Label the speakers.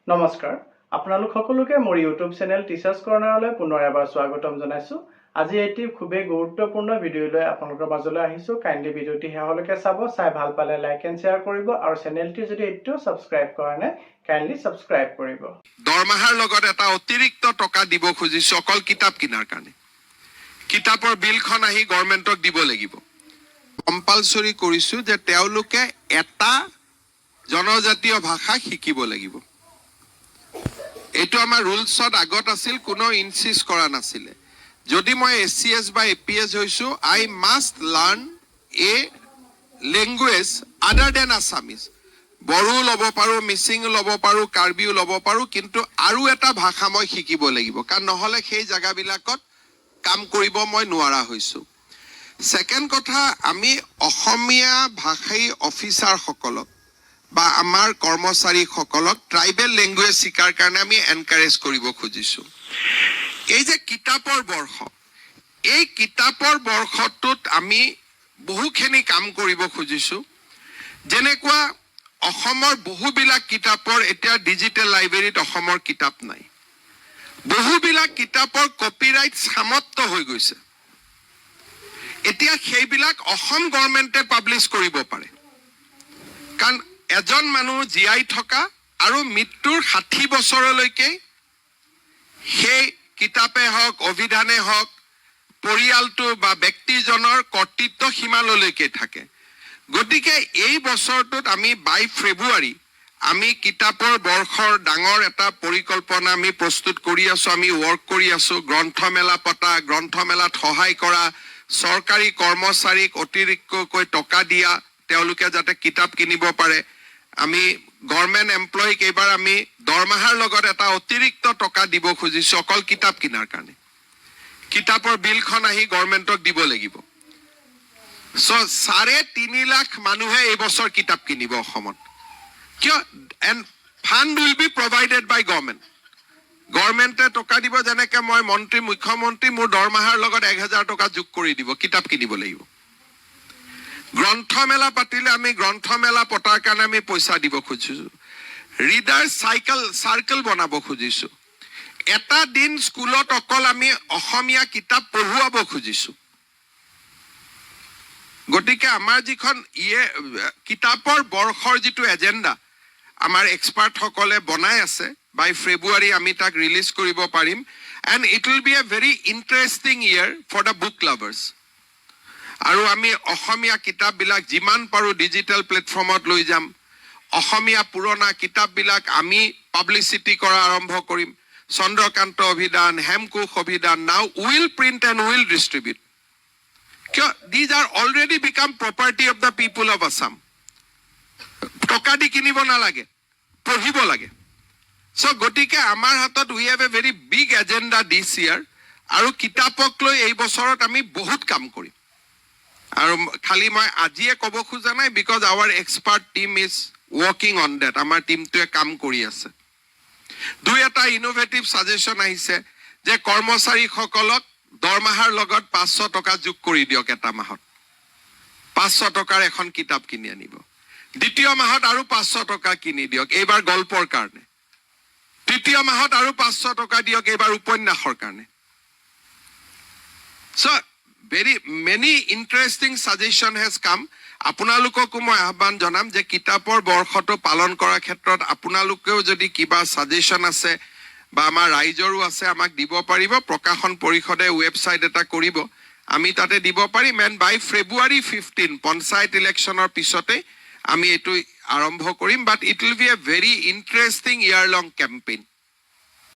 Speaker 1: নমস্কাৰ আপোনালোক সকলোকে মোৰ ইউটিউব চেনেল টিচাৰ্ছ কৰ্ণাৰলৈ পুনৰ এবাৰ স্বাগতম জনাইছো। আজি এটি খুবেই গুৰুত্বপূৰ্ণ ভিডিঅ লৈ আপোনালোকৰ মাজলৈ আহিছো। কাইণ্ডলি ভিডিঅটি শেষলৈকে চাব, চাই ভাল পালে লাইক এণ্ড শ্বেয়াৰ কৰিব আৰু চেনেলটি যদি এতিয়াও সাবস্ক্ৰাইব কৰা নাই কাইণ্ডলি সাবস্ক্ৰাইব কৰিব।
Speaker 2: দৰমহাৰ লগত এটা অতিৰিক্ত টকা দিব খুজিছো অকল কিতাপ কিনাৰ কাৰণে। কিতাপৰ বিলখন আহি গভৰ্ণমেণ্টক দিব লাগিব। কম্পালসৰি কৰিছো যে তেওঁলোকে এটা জনজাতীয় ভাষা শিকিব লাগিব। এইটো আমাৰ ৰুলছত আগত আছিল, কোনো ইনসিষ্ট কৰা নাছিলে। যদি মই এসসিএস বা এপিএস হৈছো, আই মাষ্ট লাৰ্ণ এ লেংগুৱেজ আদাৰ দেন আছামিজ। বড়ো ল'ব পাৰো, মিচিং ল'ব পাৰো, কাৰ্বিও ল'ব পাৰো, কিন্তু আৰু এটা ভাষা মই শিকিব লাগিব, কাৰণ নহলে সেই জাগাবিলাকত কাম কৰিব মই নোৱাৰা হৈছো। সেকেন্ড কথা, আমি অসমীয়া ভাষাই অফিচাৰ সকলক বা আমাৰ কৰ্মচাৰী সকলক ট্ৰাইবেল লেংগুৱেজ শিকাৰ কাৰণে আমি এনকাৰেজ কৰিব খুজিছো। এই যে কিতাপৰ বৰ্ষ, এই কিতাপৰ বৰ্ষটোত আমি বহুখিনি কাম কৰিব খুজিছো। যেনেকুৱা অসমৰ বহুবিলাক কিতাপৰ এতিয়া ডিজিটেল লাইব্ৰেৰীত অসমৰ কিতাপ নাই। বহুবিলাক কিতাপৰ কপিৰাইট সমাপ্ত হৈ গৈছে। এতিয়া সেইবিলাক অসম গভৰ্ণমেণ্টে পাব্লিছ কৰিব পাৰে, কাৰণ এজন মানুহ জীয়াই থকা আৰু মৃত্যুৰ 60 বছৰলৈকে সেই কিতাপে হওক, অভিধানে হওক, পৰিয়ালটো বা ব্যক্তিজনৰ কৰ্তৃত্ব সীমালৈকে থাকে। গতিকে এই বছৰটোত আমি 22 ফেব্ৰুৱাৰী আমি কিতাপৰ বৰ্ষৰ ডাঙৰ এটা পৰিকল্পনা আমি প্ৰস্তুত কৰি আছো, আমি ৱৰ্ক কৰি আছো। গ্ৰন্থমেলা পতা, গ্ৰন্থমেলাত সহায় কৰা, চৰকাৰী কৰ্মচাৰীক অতিৰিক্তকৈ টকা দিয়া, তেওঁলোকে যাতে কিতাপ কিনিব পাৰে। আমি গভৰ্ণমেণ্ট এমপ্লয়ীক এইবাৰ আমি দৰমহাৰ লগত এটা অতিৰিক্ত টকা দিব খুজিছো অকল কিতাপ কিনাৰ কাৰণে। কিতাপৰ বিলখন আহি গভৰ্ণমেণ্টক দিব লাগিব। সো 3.5 লাখ মানুহে এই বছৰ কিতাপ কিনিব অসমত। কিয়? And fund will be provided by government. গভৰ্ণমেণ্টে টকা দিব, যেনেকৈ মই মন্ত্ৰী, মুখ্যমন্ত্ৰী মোৰ দৰমহাৰ লগত 1000 টকা যোগ কৰি দিব, কিতাপ কিনিব লাগিব। গ্ৰন্থমেলা পাতিলে আমি গ্ৰন্থমেলা পতাৰ কাৰণে আমি পইচা দিব খুজিছো। ৰিডাৰ চাৰ্কেল বনাব খুজিছো। এটা দিন স্কুলত অকল আমি অসমীয়া কিতাপ পঢ়ুৱাব খুজিছো। গতিকে আমাৰ যিখন কিতাপৰ বৰ্ষৰ যিটো এজেণ্ডা আমাৰ এক্সপাৰ্টসকলে বনাই আছে, 22 ফেব্ৰুৱাৰী আমি তাক ৰিলিজ কৰিব পাৰিম। And it will be a very interesting year for the book lovers. আৰু আমি অসমীয়া কিতাপবিলাক যিমান পাৰো ডিজিটেল প্লেটফৰ্মত লৈ যাম। অসমীয়া পুৰণা কিতাপবিলাক আমি পাব্লিচিটি কৰা আৰম্ভ কৰিম। চন্দ্ৰকান্ত অভিধান, হেমকোষ অভিধান, now will print and will distribute. কিয়? These are already become property of the people of Assam. টকা দি কিনিব নালাগে, পঢ়িব লাগে। চ' গতিকে আমাৰ হাতত we have a very big agenda this year. আৰু কিতাপক লৈ এই বছৰত আমি বহুত কাম কৰিম। আৰু খালি মই আজিয়ে ক'ব খোজা নাই, because our expert team is working on date. আমাৰ টিমটোৱে কাম কৰি আছে। দুই এটা ইনোভেটিভ ছাজেশ্যন আহিছে যে কৰ্মচাৰীসকলক দৰমহাৰ লগত 500 টকা যোগ কৰি দিয়ক। এটা মাহত 500 টকাৰ এখন কিতাপ কিনি আনিব। দ্বিতীয় মাহত আৰু 500 টকা কিনি দিয়ক, এইবাৰ গল্পৰ কাৰণে। তৃতীয় মাহত আৰু 500 টকা দিয়ক, এইবাৰ উপন্যাসৰ কাৰণে। চ' very many interesting suggestion has come. আপোনালোককো মই আহ্বান জনাম যে কিতাপৰ বৰ্ষটো পালন কৰাৰ ক্ষেত্ৰত আপোনালোকেও যদি কিবা সাজেশন আছে বা আমাৰ ৰাইজৰো আছে, আমাক দিব পাৰিব। প্ৰকাশন পৰিষদে ৱেবছাইট এটা কৰিব, আমি তাতে দিব পাৰিম। এণ্ড বাই ফেব্ৰুৱাৰী 15 পঞ্চায়ত ইলেকশ্যনৰ পিছতে আমি এইটো আৰম্ভ কৰিম। But it will be a very interesting year long campaign.